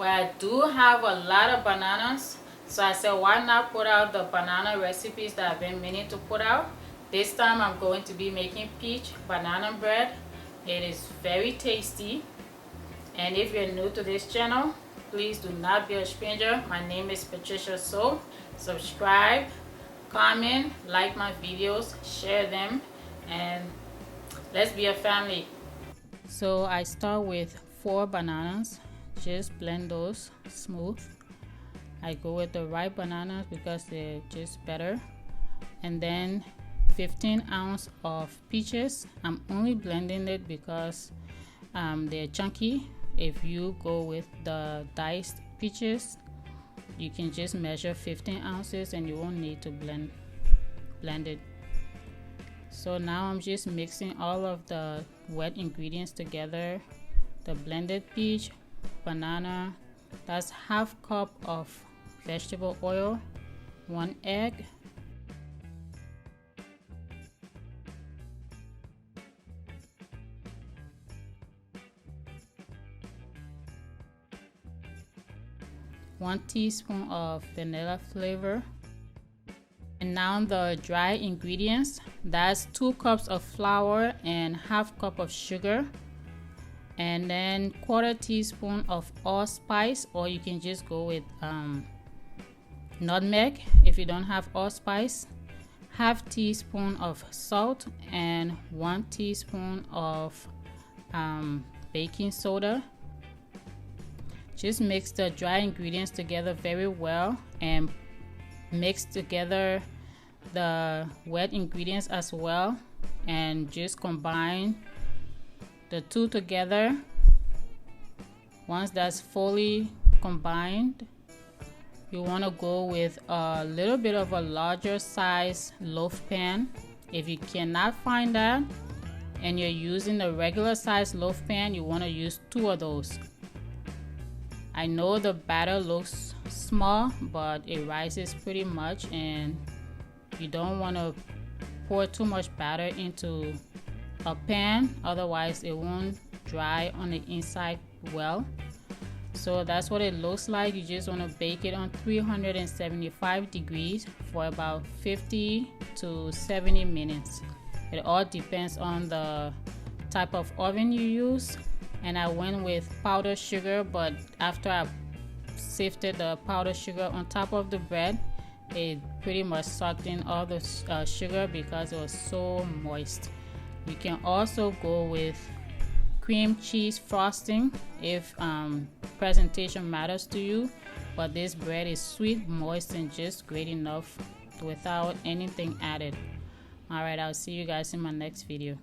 but I do have a lot of bananas, so I said why not put out the banana recipes that I've been meaning to put out. This time I'm going to be making peach banana bread. It is very tasty, and if you're new to this channel, please do not be a stranger. My name is Patricia Soe. Subscribe, comment, like my videos, share them, and let's be a family. So I start with 4 bananas. Just blend those smooth. I go with the ripe bananas because they're just better. And then 15 ounces of peaches. I'm only blending it because they're chunky. If you go with the diced peaches, you can just measure 15 ounces and you won't need to blend it. So now I'm just mixing all of the wet ingredients together. The blended peach, banana, that's half cup of vegetable oil, 1 egg, one teaspoon of vanilla flavor. And now the dry ingredients, that's 2 cups of flour and half cup of sugar, and then 1/4 teaspoon of allspice, or you can just go with nutmeg if you don't have allspice, half teaspoon of salt, and 1 teaspoon of baking soda. Just mix the dry ingredients together very well and mix together the wet ingredients as well, and just combine the two together. Once that's fully combined, you want to go with a little bit of a larger size loaf pan. If you cannot find that and you're using a regular size loaf pan, you want to use 2 of those. I know the batter looks small, but it rises pretty much, and you don't want to pour too much batter into a pan, otherwise it won't dry on the inside well. So that's what it looks like. You just want to bake it on 375 degrees for about 50 to 70 minutes. It all depends on the type of oven you use. And I went with powdered sugar, but after I sifted the powdered sugar on top of the bread, it pretty much sucked in all the sugar because it was so moist. You can also go with cream cheese frosting if presentation matters to you, but this bread is sweet, moist, and just great enough without anything added. Alright, I'll see you guys in my next video.